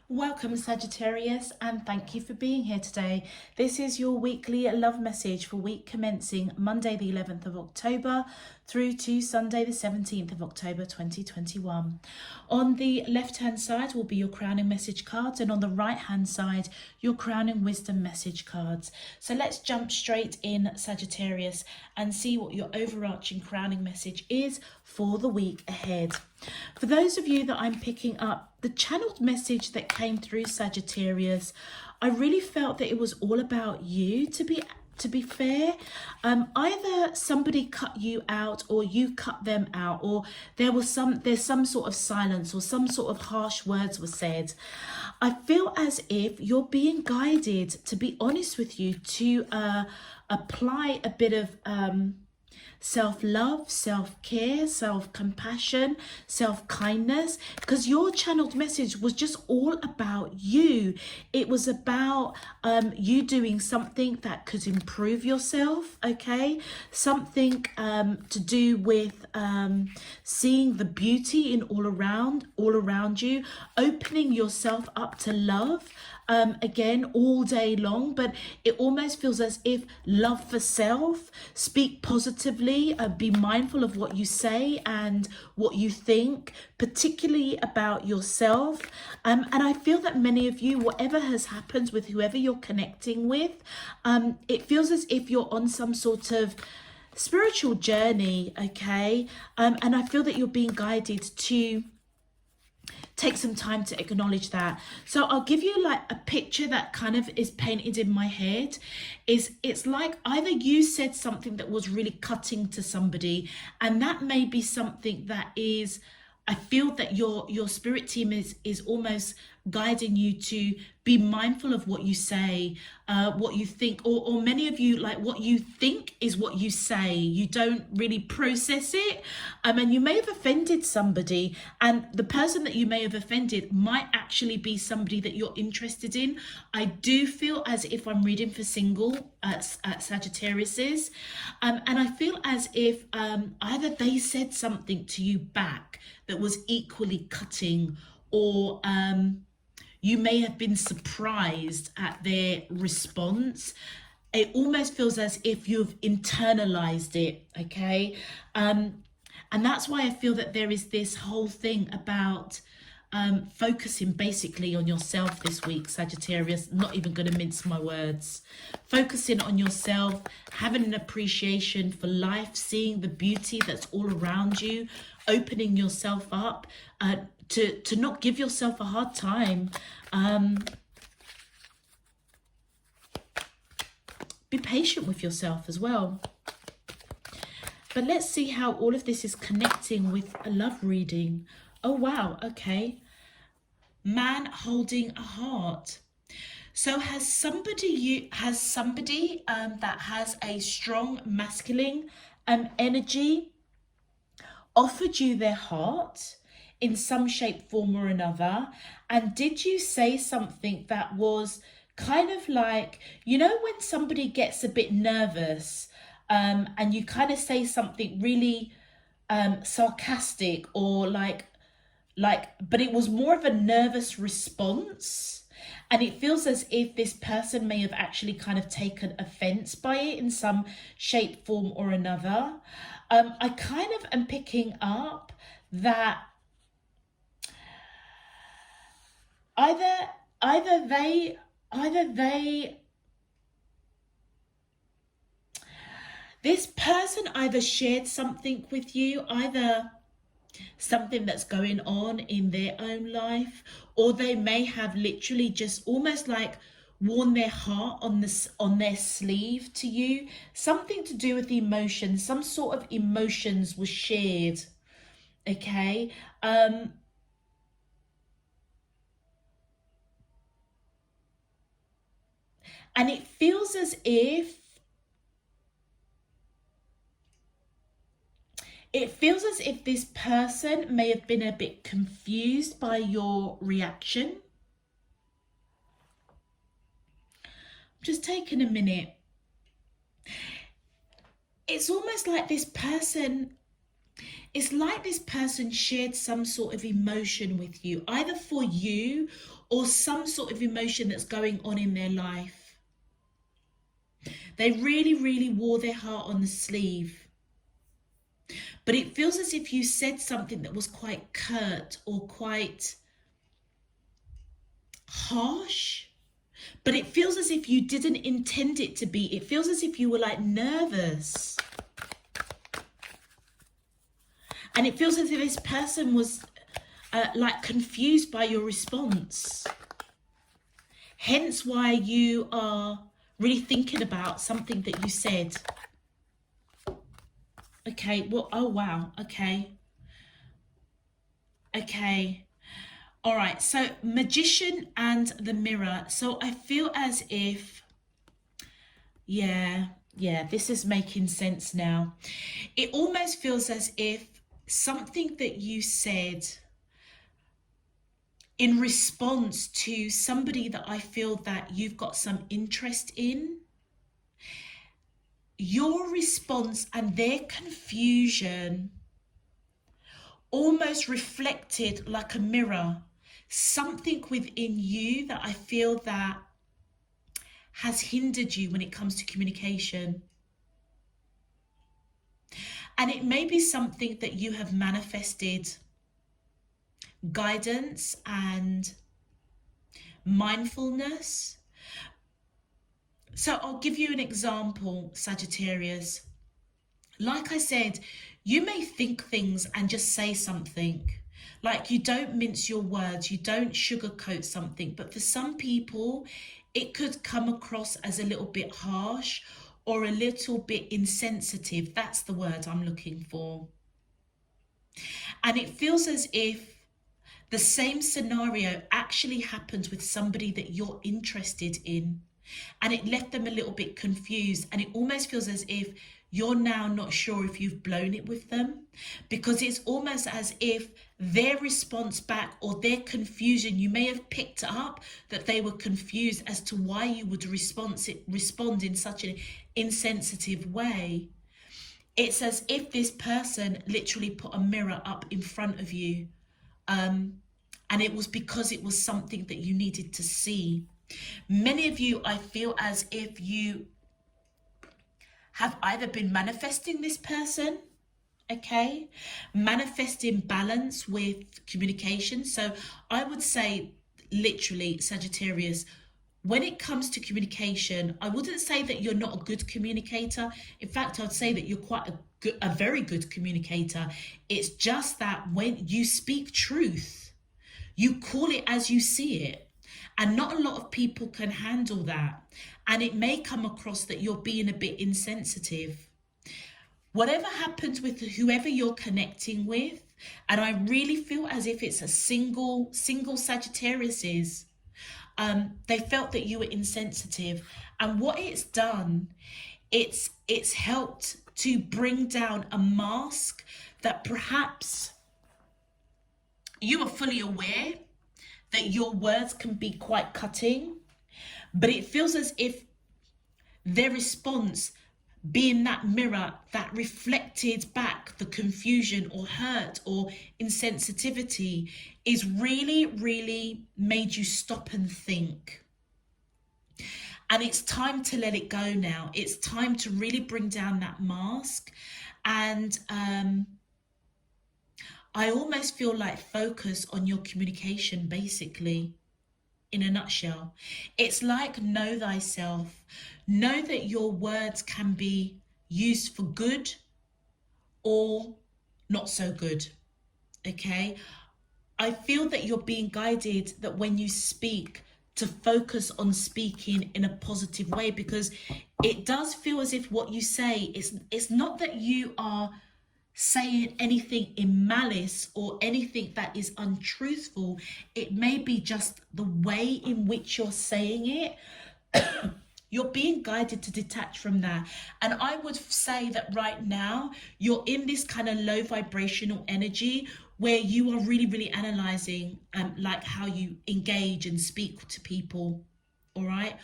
Welcome Sagittarius, and thank you for being here today. This is your weekly love message for week commencing Monday the 11th of October through to Sunday the 17th of October 2021. On the left hand side will be your crowning message cards, and on the right hand side your crowning wisdom message cards. So let's jump straight in, Sagittarius, and see what your overarching crowning message is for the week ahead. For those of you that I'm picking up the channeled message that came through, Sagittarius, I really felt that it was all about you, to be fair. Either somebody cut you out or you cut them out, or there's some sort of silence or some sort of harsh words were said. I feel as if you're being guided, to be honest with you, to apply a bit of self-love, self-care, self-compassion, self-kindness, because your channeled message was just all about you. It was about you doing something that could improve yourself, okay? Something to do with seeing the beauty in all around you, opening yourself up to love, again, all day long. But it almost feels as if love for self, speak positively, be mindful of what you say and what you think, particularly about yourself. And I feel that many of you, whatever has happened with whoever you're connecting with, it feels as if you're on some sort of spiritual journey, okay? And I feel that you're being guided to take some time to acknowledge that. So I'll give you like a picture that kind of is painted in my head. It's like either you said something that was really cutting to somebody, and that may be something that is, I feel that your spirit team is almost guiding you to be mindful of what you say, what you think, or many of you, like, what you think is what you say. You don't really process it, and you may have offended somebody, and the person that you may have offended might actually be somebody that you're interested in. I do feel as if I'm reading for single at Sagittariuses, and I feel as if either they said something to you back that was equally cutting, or you may have been surprised at their response. It almost feels as if you've internalized it, okay? And that's why I feel that there is this whole thing about focusing basically on yourself this week, Sagittarius. Not even going to mince my words. Focusing on yourself, having an appreciation for life, seeing the beauty that's all around you, opening yourself up, to not give yourself a hard time. Be patient with yourself as well. But let's see how all of this is connecting with a love reading. Oh wow, okay. Man holding a heart. So has somebody that has a strong masculine energy offered you their heart in some shape, form or another? And did you say something that was kind of like, you know, when somebody gets a bit nervous, and you kind of say something really sarcastic, or like, but it was more of a nervous response, and it feels as if this person may have actually kind of taken offense by it in some shape, form or another. I kind of am picking up that either they this person either shared something with you, either something that's going on in their own life, or they may have literally just almost like worn their heart on their sleeve to you. Something to do with emotions, some sort of emotions was shared, okay? And it feels as if this person may have been a bit confused by your reaction. Just taking a minute. It's almost like this person It's like this person shared some sort of emotion with you, either for you or some sort of emotion that's going on in their life. They really, really wore their heart on the sleeve. But it feels as if you said something that was quite curt or quite harsh. But it feels as if you didn't intend it to be. It feels as if you were like nervous. And it feels as if this person was like confused by your response. Hence why you are really thinking about something that you said. Okay, well, oh wow, okay. Okay. All right, so Magician and the Mirror. So I feel as if, yeah, this is making sense now. It almost feels as if something that you said in response to somebody that I feel that you've got some interest in, your response and their confusion almost reflected like a mirror something within you that I feel that has hindered you when it comes to communication. And it may be something that you have manifested guidance and mindfulness. So I'll give you an example, Sagittarius. Like I said, you may think things and just say something. Like you don't mince your words, you don't sugarcoat something. But for some people, it could come across as a little bit harsh or a little bit insensitive. That's the word I'm looking for. And it feels as if the same scenario actually happened with somebody that you're interested in. And it left them a little bit confused. And it almost feels as if you're now not sure if you've blown it with them, because it's almost as if their response back or their confusion, you may have picked up that they were confused as to why you would respond in such an insensitive way. It's as if this person literally put a mirror up in front of you. And it was because it was something that you needed to see. Many of you, I feel as if you have either been manifesting this person, okay, manifesting balance with communication. So I would say literally, Sagittarius, when it comes to communication, I wouldn't say that you're not a good communicator. In fact, I'd say that you're quite a very good communicator. It's just that when you speak truth, you call it as you see it. And not a lot of people can handle that. And it may come across that you're being a bit insensitive. Whatever happens with whoever you're connecting with, and I really feel as if it's a single Sagittarius, they felt that you were insensitive. And what it's done, it's helped to bring down a mask that perhaps you are fully aware that your words can be quite cutting, but it feels as if their response, being that mirror that reflected back the confusion or hurt or insensitivity, is really, really made you stop and think. And it's time to let it go now. It's time to really bring down that mask. And I almost feel like focus on your communication, basically, in a nutshell. It's like know thyself. Know that your words can be used for good or not so good, okay? I feel that you're being guided that when you speak, to focus on speaking in a positive way, because it does feel as if what you say it's not that you are saying anything in malice or anything that is untruthful. It may be just the way in which you're saying it. You're being guided to detach from that. And I would say that right now you're in this kind of low vibrational energy where you are really, really analyzing like how you engage and speak to people. All right.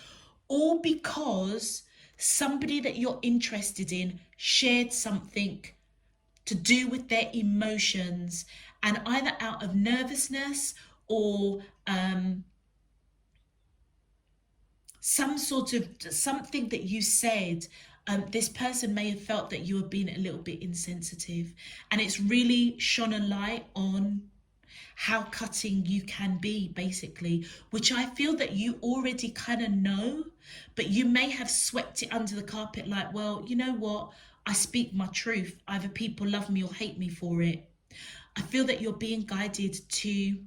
All because somebody that you're interested in shared something to do with their emotions, and either out of nervousness or some sort of something that you said, this person may have felt that you were being a little bit insensitive, and it's really shone a light on how cutting you can be, basically, which I feel that you already kind of know, but you may have swept it under the carpet like, well, you know what, I speak my truth, either people love me or hate me for it. I feel that you're being guided to,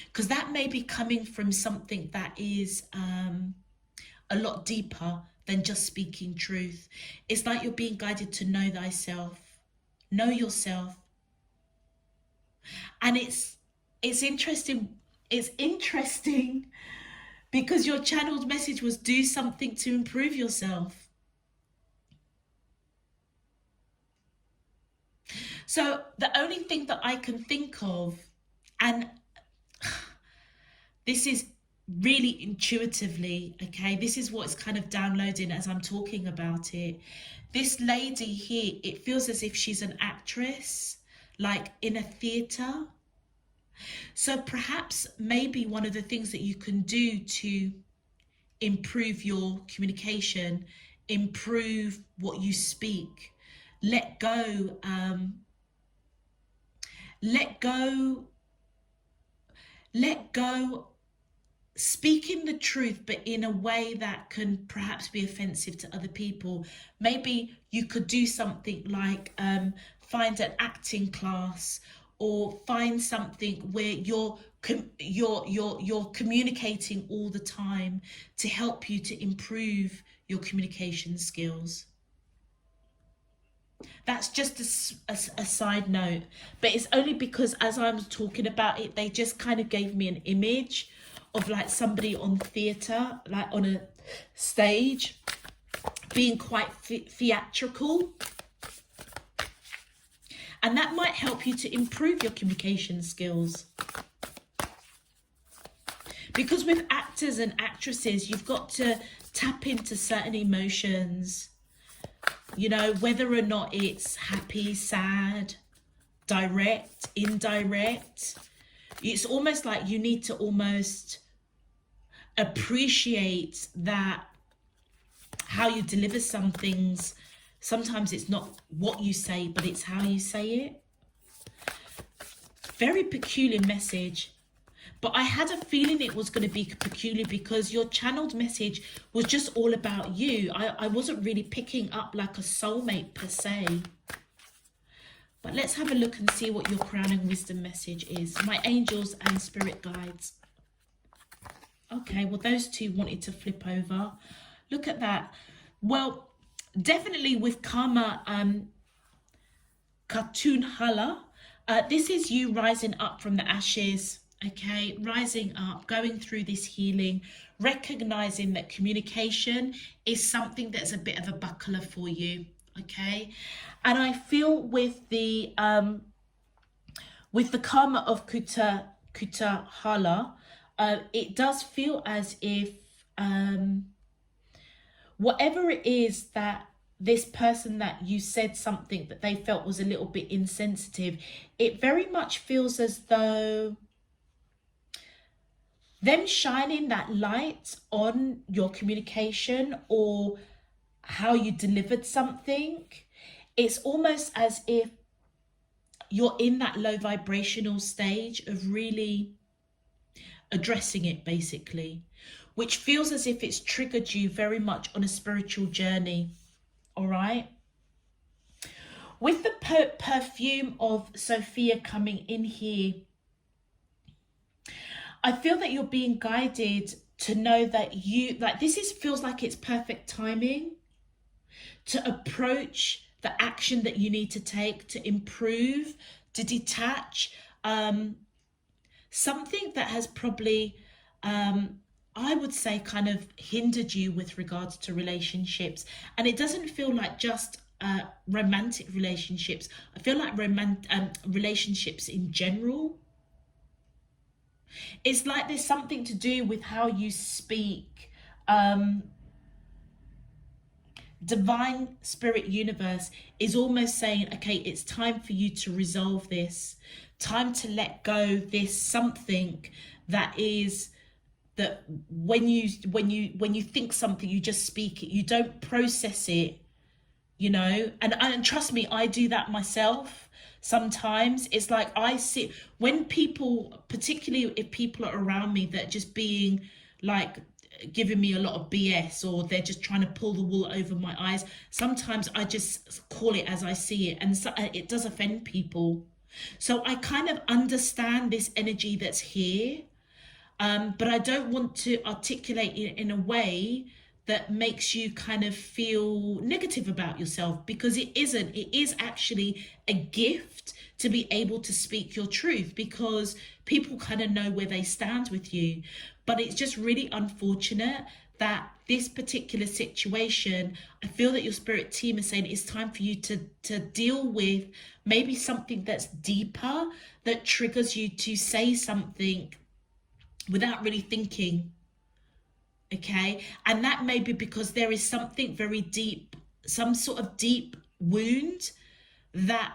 because that may be coming from something that is a lot deeper than just speaking truth. It's like you're being guided to know thyself, know yourself. And it's interesting. It's interesting because your channeled message was do something to improve yourself. So the only thing that I can think of, and this is really intuitively, okay, this is what's kind of downloading as I'm talking about it. This lady here, it feels as if she's an actress, like in a theatre. So perhaps maybe one of the things that you can do to improve your communication, improve what you speak, let go, speaking the truth, but in a way that can perhaps be offensive to other people. Maybe you could do something like find an acting class, or find something where you're communicating all the time to help you to improve your communication skills. That's just a side note, but it's only because as I'm talking about it, they just kind of gave me an image of like somebody on theatre, like on a stage, being quite theatrical. And that might help you to improve your communication skills. Because with actors and actresses, you've got to tap into certain emotions, you know, whether or not it's happy, sad, direct, indirect. It's almost like you need to almost appreciate that how you deliver some things. Sometimes it's not what you say, but it's how you say it. Very peculiar message. But I had a feeling it was going to be peculiar because your channeled message was just all about you. I wasn't really picking up like a soulmate per se. But let's have a look and see what your crowning wisdom message is. My angels and spirit guides. Okay, well, those two wanted to flip over. Look at that. Well, definitely with Karma Katun Hala, this is you rising up from the ashes. Okay, rising up, going through this healing, recognizing that communication is something that's a bit of a buckler for you. Okay, and I feel with the karma of Kuta Hala, it does feel as if whatever it is that this person that you said something that they felt was a little bit insensitive, it very much feels as though them shining that light on your communication or how you delivered something, it's almost as if you're in that low vibrational stage of really addressing it, basically, which feels as if it's triggered you very much on a spiritual journey. All right. With the perfume of Sophia coming in here, I feel that you're being guided to know that feels like it's perfect timing to approach the action that you need to take to improve, to detach something that has probably, I would say, kind of hindered you with regards to relationships. And it doesn't feel like just romantic relationships. I feel like relationships in general. It's like there's something to do with how you speak, Divine Spirit Universe is almost saying, okay, it's time for you to resolve this, time to let go this something that is, that when you think something, you just speak it, you don't process it, you know. And trust me, I do that myself sometimes. It's like I see when people, particularly if people are around me that are just being like giving me a lot of BS, or they're just trying to pull the wool over my eyes, sometimes I just call it as I see it, and so it does offend people. So I kind of understand this energy that's here, but I don't want to articulate it in a way that makes you kind of feel negative about yourself, because it isn't. It is actually a gift to be able to speak your truth, because people kind of know where they stand with you. But it's just really unfortunate that this particular situation, I feel that your spirit team is saying it's time for you to deal with maybe something that's deeper, that triggers you to say something without really thinking. Okay, and that may be because there is something very deep, some sort of deep wound that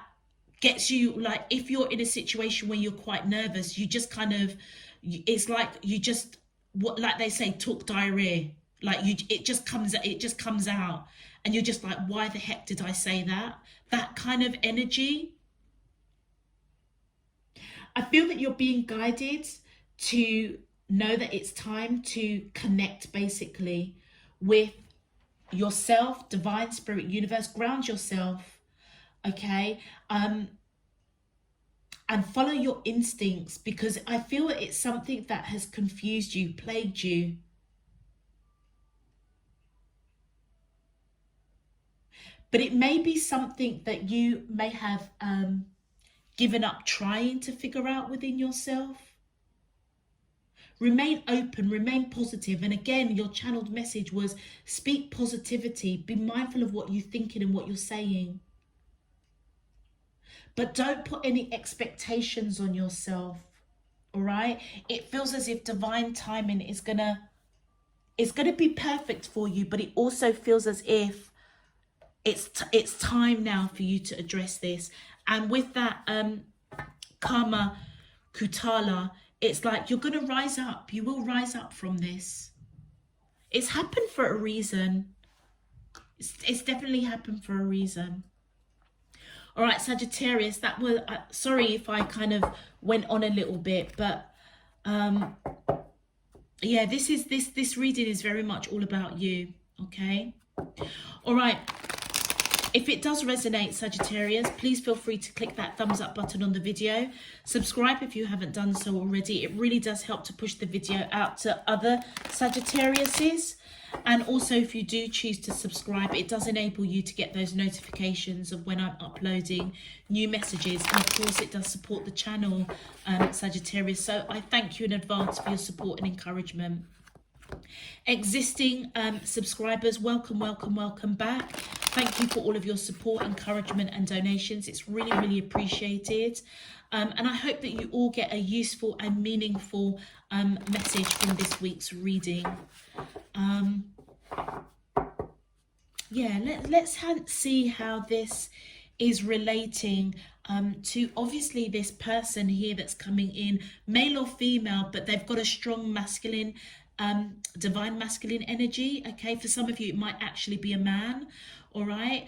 gets you, like if you're in a situation where you're quite nervous, you just kind of, it's like you just, what, like they say, talk diarrhea, like you, it just comes out, and you're just like, why the heck did I say that? That kind of energy. I feel that you're being guided to know that it's time to connect basically with yourself, divine spirit universe, ground yourself, okay, and follow your instincts, because I feel that it's something that has confused you, plagued you. But it may be something that you may have given up trying to figure out within yourself. Remain open, remain positive. And again, your channeled message was speak positivity. Be mindful of what you're thinking and what you're saying. But don't put any expectations on yourself, all right? It feels as if divine timing is gonna be perfect for you, but it also feels as if it's time now for you to address this. And with that karma kutala, it's like you're going to rise up. You will rise up from this. It's happened for a reason. It's definitely happened for a reason. All right, Sagittarius, that was, sorry if I kind of went on a little bit, but yeah, this reading is very much all about you, okay? All right. If it does resonate, Sagittarius, please feel free to click that thumbs up button on the video. Subscribe if you haven't done so already. It really does help to push the video out to other Sagittariuses. And also, if you do choose to subscribe, it does enable you to get those notifications of when I'm uploading new messages. And of course, it does support the channel, Sagittarius. So I thank you in advance for your support and encouragement. Existing subscribers, welcome back. Thank you for all of your support, encouragement and donations. It's really appreciated, and I hope that you all get a useful and meaningful message from this week's reading. Yeah, let's see how this is relating to obviously this person here that's coming in, male or female, but they've got a strong masculine, divine masculine energy. Okay, for some of you it might actually be a man. All right,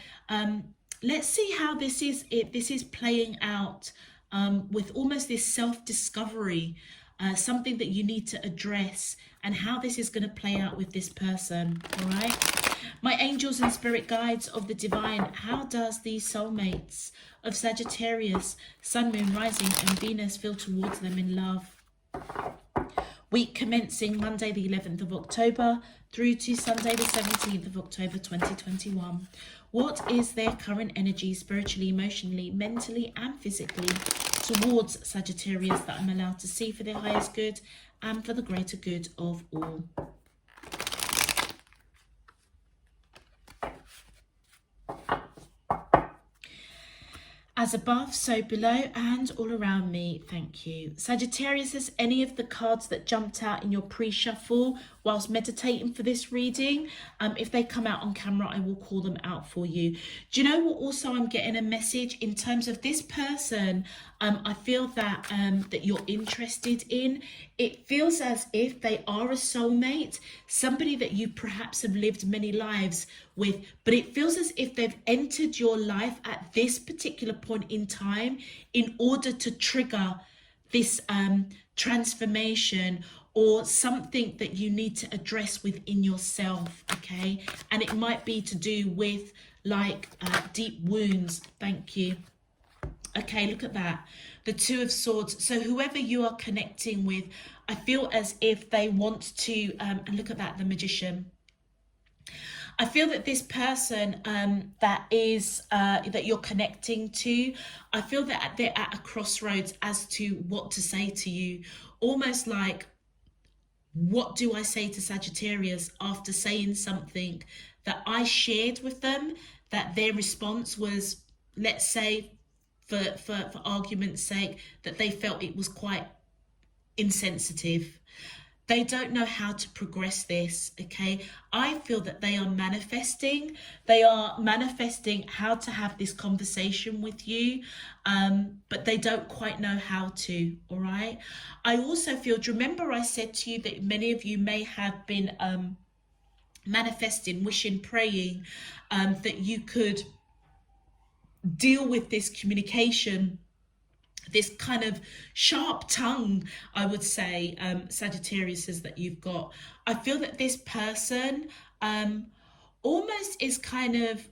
let's see how this is playing out with almost this self-discovery, something that you need to address, and how this is going to play out with this person. All right, my angels and spirit guides of the divine, how does these soulmates of Sagittarius, Sun, Moon, Rising and Venus feel towards them in love? Week commencing Monday the 11th of October through to Sunday the 17th of October 2021. What is their current energy spiritually, emotionally, mentally and physically towards Sagittarius that I'm allowed to see for their highest good and for the greater good of all? As above, so below, and all around me, thank you. Sagittarius, is any of the cards that jumped out in your pre-shuffle whilst meditating for this reading. If they come out on camera, I will call them out for you. Do you know what also I'm getting a message in terms of this person? I feel that that you're interested in. It feels as if they are a soulmate, somebody that you perhaps have lived many lives with, but it feels as if they've entered your life at this particular point in time in order to trigger this transformation or something that you need to address within yourself, okay? And it might be to do with like deep wounds. Thank you. Okay, look at that. The Two of Swords. So whoever you are connecting with, I feel as if they want to, and look at that, the Magician. I feel that this person that you're connecting to, I feel that they're at a crossroads as to what to say to you. Almost like, what do I say to Sagittarius after saying something that I shared with them, that their response was, let's say, for argument's sake, that they felt it was quite insensitive. They don't know how to progress this, okay? I feel that they are manifesting. They are manifesting how to have this conversation with you, but they don't quite know how to, all right? I also feel, do you remember I said to you that many of you may have been manifesting, wishing, praying that you could deal with this communication, this kind of sharp tongue, I would say, Sagittarius, is that you've got. I feel that this person almost is kind of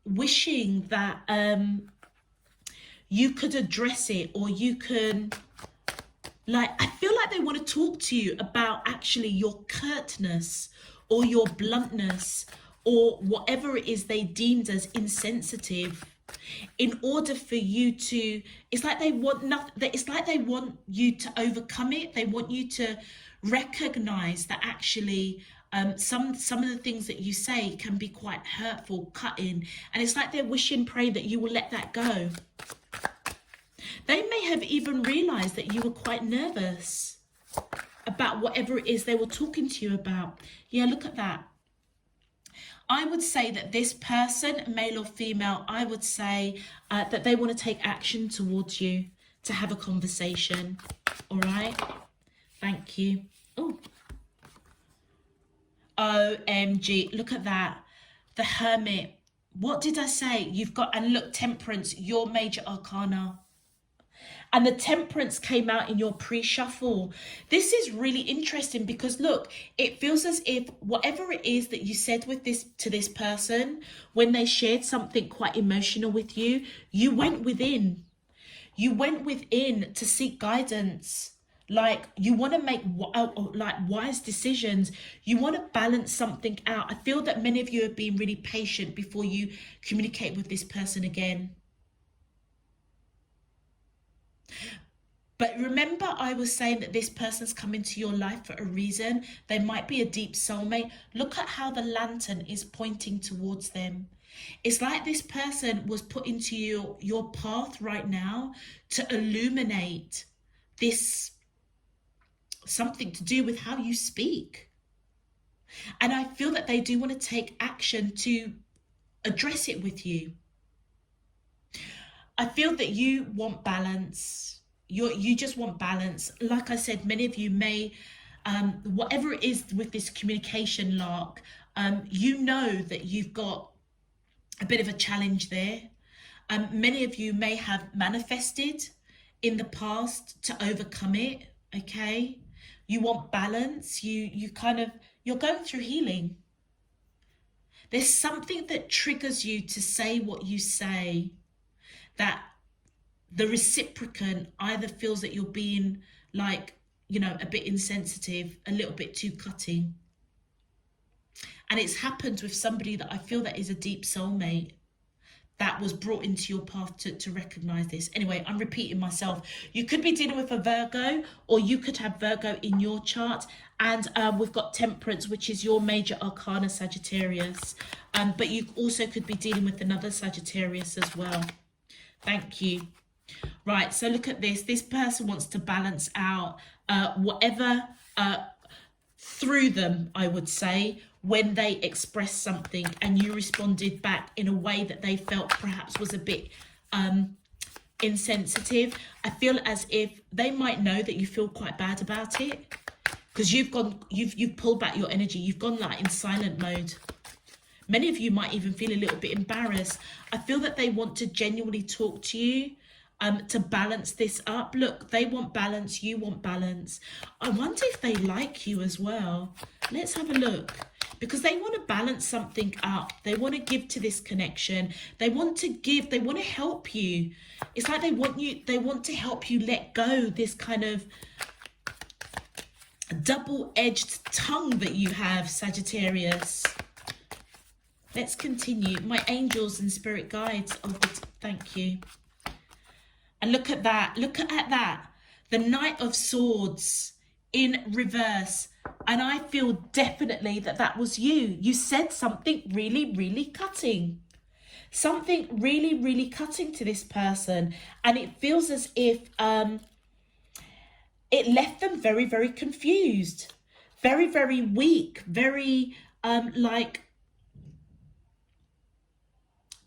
wishing that you could address it, or you can, like, I feel like they want to talk to you about actually your curtness or your bluntness or whatever it is they deemed as insensitive, in order for you to, it's like they want nothing, it's like they want you to overcome it. They want you to recognize that actually some of the things that you say can be quite hurtful, cutting, and it's like they're wishing, pray that you will let that go. They may have even realized that you were quite nervous about whatever it is they were talking to you about. Yeah, look at that. I would say that this person, male or female, I would say that they want to take action towards you, to have a conversation. All right. Thank you. Oh, OMG. Look at that. The Hermit. What did I say? You've got, and look, Temperance, your major arcana. And the Temperance came out in your pre-shuffle. This is really interesting because look, it feels as if whatever it is that you said with this to this person, when they shared something quite emotional with you, you went within. You went within to seek guidance. Like, you want to make like wise decisions. You want to balance something out. I feel that many of you have been really patient before you communicate with this person again. But remember, I was saying that this person's come into your life for a reason. They might be a deep soulmate. Look at how the lantern is pointing towards them. It's like this person was put into your path right now to illuminate this, something to do with how you speak. And I feel that they do want to take action to address it with you. I feel that you want balance. You just want balance. Like I said, many of you may, whatever it is with this communication lark, you know that you've got a bit of a challenge there. Many of you may have manifested in the past to overcome it, okay? You want balance. You're going through healing. There's something that triggers you to say what you say, that the reciprocant either feels that you're being like, you know, a bit insensitive, a little bit too cutting. And it's happened with somebody that I feel that is a deep soulmate that was brought into your path to recognize this. Anyway, I'm repeating myself. You could be dealing with a Virgo, or you could have Virgo in your chart. And we've got Temperance, which is your major arcana, Sagittarius. But you also could be dealing with another Sagittarius as well. Thank you. Right, so look at this. This person wants to balance out whatever through them, I would say, when they expressed something and you responded back in a way that they felt perhaps was a bit insensitive. I feel as if they might know that you feel quite bad about it, because you've pulled back your energy. You've gone like in silent mode. Many of you might even feel a little bit embarrassed. I feel that they want to genuinely talk to you to balance this up. Look, they want balance, you want balance. I wonder if they like you as well. Let's have a look. Because they want to balance something up. They want to give to this connection. They want to give, they want to help you. It's like they want to help you let go this kind of double-edged tongue that you have, Sagittarius. Let's continue. My angels and spirit guides. Oh, thank you. And look at that. Look at that. The Knight of Swords in reverse. And I feel definitely that that was you. You said something really, really cutting. Something really, really cutting to this person. And it feels as if it left them very, very confused. Very, very weak. Very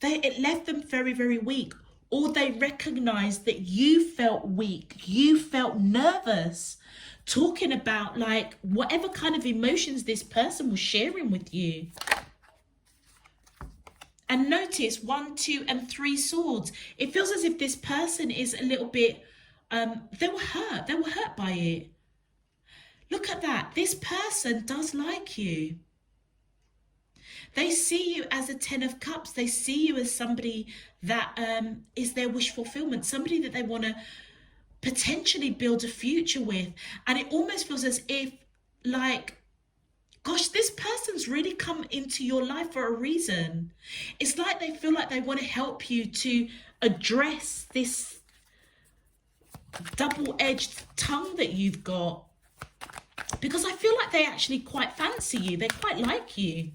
it left them very, very weak. Or they recognized that you felt weak. You felt nervous. Talking about like whatever kind of emotions this person was sharing with you. And notice 1, 2, and 3 swords. It feels as if this person is a little bit, they were hurt. They were hurt by it. Look at that. This person does like you. They see you as a 10 of Cups. They see you as somebody that is their wish fulfillment. Somebody that they want to potentially build a future with. And it almost feels as if, like, gosh, this person's really come into your life for a reason. It's like they feel like they want to help you to address this double-edged tongue that you've got. Because I feel like they actually quite fancy you. They quite like you.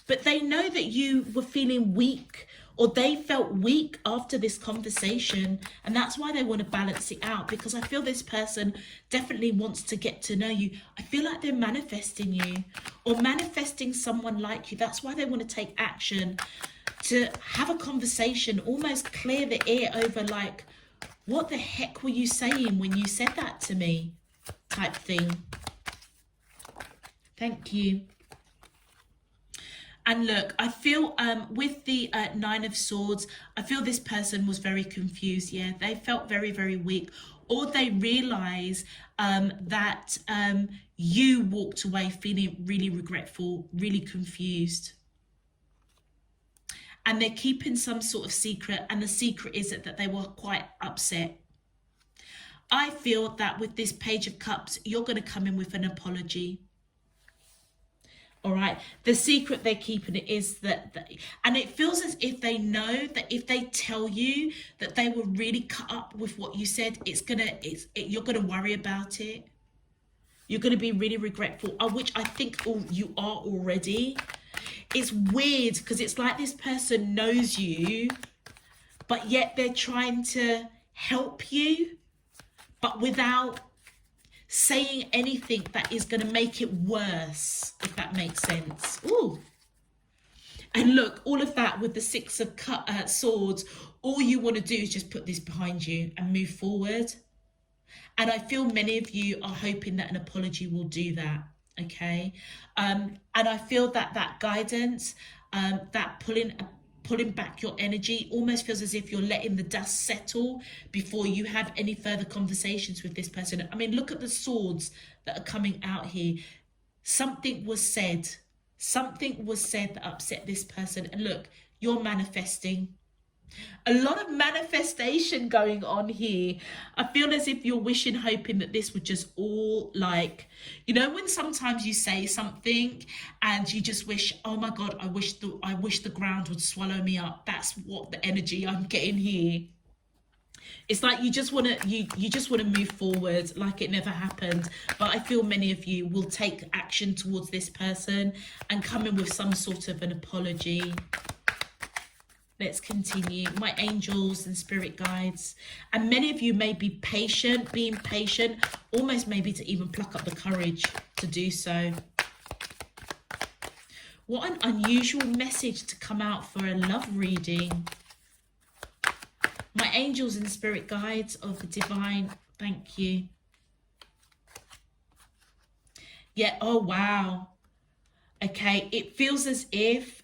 But they know that you were feeling weak, or they felt weak after this conversation, and that's why they want to balance it out, because I feel this person definitely wants to get to know you. I feel like they're manifesting you or manifesting someone like you. That's why they want to take action, to have a conversation, almost clear the air over like, what the heck were you saying when you said that to me, type thing. Thank you. And look, I feel with the 9 of Swords, I feel this person was very confused. Yeah, they felt very, very weak. Or they realise that you walked away feeling really regretful, really confused. And they're keeping some sort of secret. And the secret is that they were quite upset. I feel that with this Page of Cups, you're going to come in with an apology. All right, the secret they're keeping it is that, and it feels as if they know that if they tell you that they were really cut up with what you said, you're gonna worry about it. You're gonna be really regretful, which I think you are already. It's weird because it's like this person knows you, but yet they're trying to help you, but without saying anything that is going to make it worse, if that makes sense. Ooh. And look, all of that with the 6 of Swords, all you want to do is just put this behind you and move forward. And I feel many of you are hoping that an apology will do that, okay? And I feel that that guidance, that pulling back your energy almost feels as if you're letting the dust settle before you have any further conversations with this person. I mean, look at the swords that are coming out here. Something was said that upset this person. And look, you're manifesting. A lot of manifestation going on here. I feel as if you're wishing, hoping that this would just all, like, you know, when sometimes you say something and you just wish, oh my God, I wish the ground would swallow me up. That's what the energy I'm getting here. It's like you just want to move forward like it never happened. But I feel many of you will take action towards this person and come in with some sort of an apology. Let's continue. My angels and spirit guides. And many of you may be patient, being patient, almost maybe to even pluck up the courage to do so. What an unusual message to come out for a love reading. My angels and spirit guides of the divine, thank you. Yeah, oh wow. Okay, it feels as if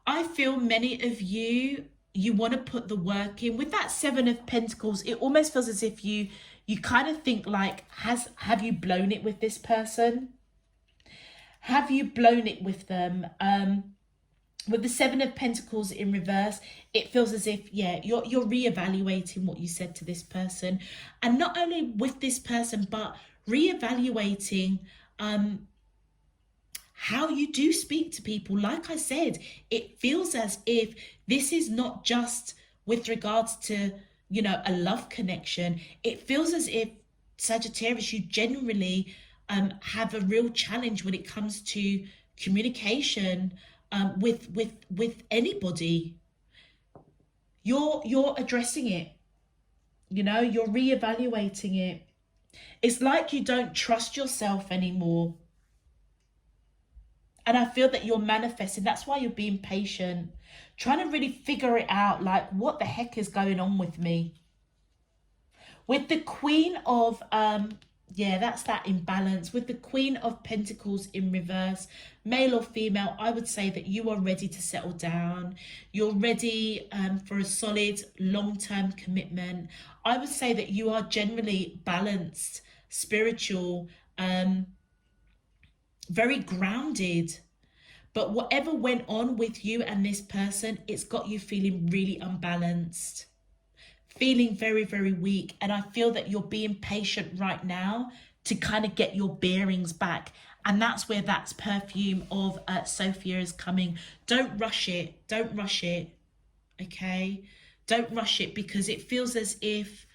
I feel many of you want to put the work in. With that Seven of Pentacles, it almost feels as if you kind of think like, have you blown it with this person? Have you blown it with them? With the Seven of Pentacles in reverse, it feels as if, yeah, you're reevaluating what you said to this person. And not only with this person, but reevaluating how you do speak to people. Like I said, it feels as if this is not just with regards to, you know, a love connection. It feels as if, Sagittarius, you generally have a real challenge when it comes to communication with anybody. You're addressing it, you know, you're reevaluating it. It's like you don't trust yourself anymore. And I feel that you're manifesting. That's why you're being patient, trying to really figure it out, like, what the heck is going on with me? With the Queen of, yeah, that's that imbalance. With the Queen of Pentacles in reverse, male or female, I would say that you are ready to settle down. You're ready for a solid long-term commitment. I would say that you are generally balanced, spiritual, very grounded. But whatever went on with you and this person, it's got you feeling really unbalanced, feeling very, very weak. And I feel that you're being patient right now to kind of get your bearings back. And that's where that perfume of Sophia is coming. Don't rush it. Don't rush it. Okay? Don't rush it, because it feels as if,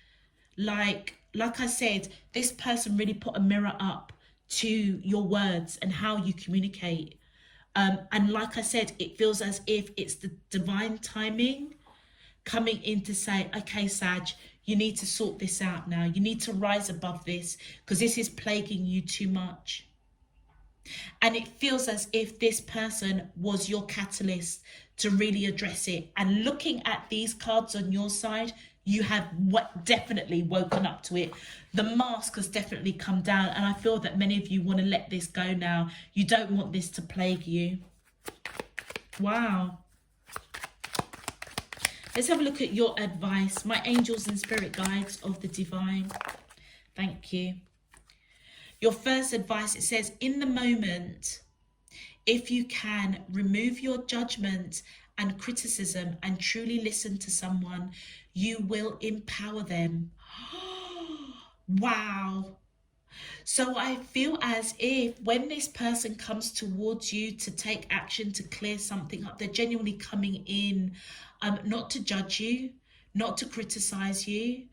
like I said, this person really put a mirror up to your words and how you communicate. And like I said, it feels as if it's the divine timing coming in to say, okay, Sag, you need to sort this out now. You need to rise above this, because this is plaguing you too much. And it feels as if this person was your catalyst to really address it. And looking at these cards on your side, you have definitely woken up to it. The mask has definitely come down, and I feel that many of you want to let this go now. You don't want this to plague you. Wow. Let's have a look at your advice. My angels and spirit guides of the divine. Thank you. Your first advice, it says, in the moment, if you can, remove your judgment and criticism and truly listen to someone, you will empower them. Wow. So I feel as if when this person comes towards you to take action, to clear something up, they're genuinely coming in, not to judge you, not to criticize you.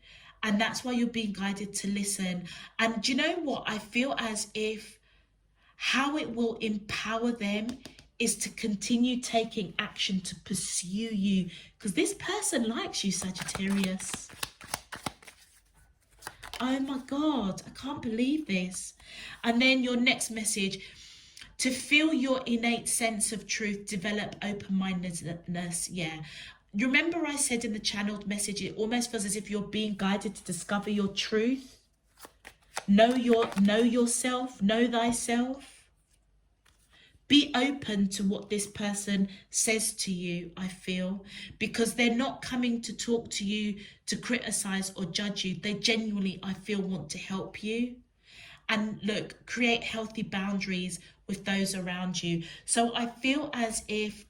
And that's why you're being guided to listen. And do you know what? I feel as if how it will empower them is to continue taking action to pursue you, because this person likes you, Sagittarius. Oh my God, I can't believe this. And then your next message, to feel your innate sense of truth, develop open-mindedness. Yeah. You remember I said in the channeled message, it almost feels as if you're being guided to discover your truth. Know yourself, know thyself. Be open to what this person says to you, I feel, because they're not coming to talk to you to criticize or judge you. They genuinely, I feel, want to help you. And look, create healthy boundaries with those around you. So I feel as if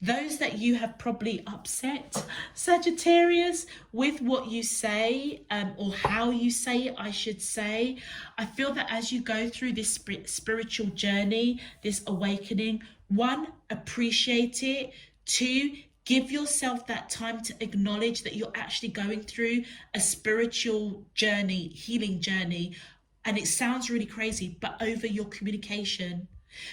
those that you have probably upset, Sagittarius, with what you say, or how you say it, I should say, I feel that as you go through this spiritual journey, this awakening, one, appreciate it. Two, give yourself that time to acknowledge that you're actually going through a spiritual journey, healing journey. And it sounds really crazy, but over your communication.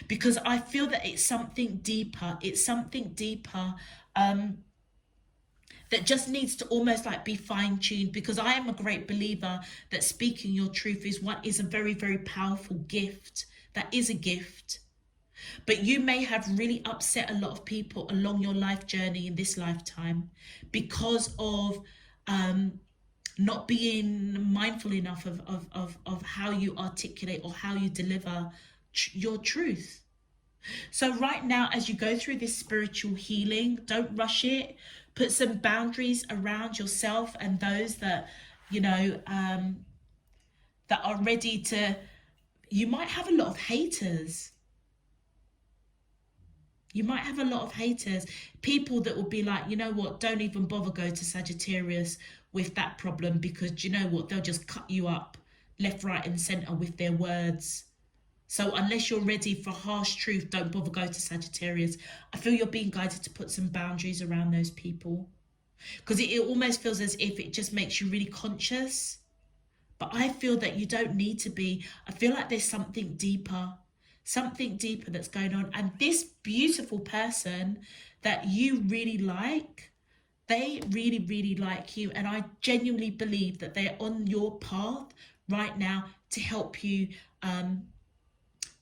because I feel that it's something deeper. It's something deeper that just needs to almost like be fine-tuned, because I am a great believer that speaking your truth is a very, very powerful gift. That is a gift. But you may have really upset a lot of people along your life journey in this lifetime because of not being mindful enough of how you articulate or how you deliver your truth. So right now, as you go through this spiritual healing, don't rush it. Put some boundaries around yourself and those that, you know, that are ready to, you might have a lot of haters. You might have a lot of haters, people that will be like, you know what, don't even bother go to Sagittarius with that problem, because you know what, they'll just cut you up left, right and center with their words. So unless you're ready for harsh truth, don't bother go to Sagittarius. I feel you're being guided to put some boundaries around those people, because it almost feels as if it just makes you really conscious. But I feel that you don't need to be. I feel like there's something deeper that's going on. And this beautiful person that you really like, they really, really like you. And I genuinely believe that they're on your path right now to help you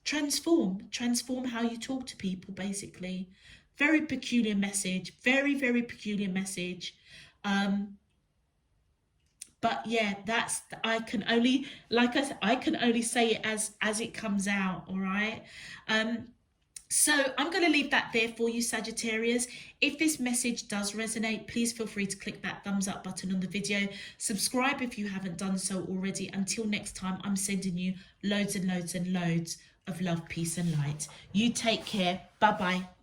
transform how you talk to people, basically. Very peculiar message, very, very peculiar message. But yeah, that's, I can only, like I said, I can only say it as it comes out, all right? So I'm going to leave that there for you, Sagittarius. If this message does resonate, please feel free to click that thumbs up button on the video. Subscribe if you haven't done so already. Until next time, I'm sending you loads and loads and loads of love, peace and light. You take care. Bye-bye.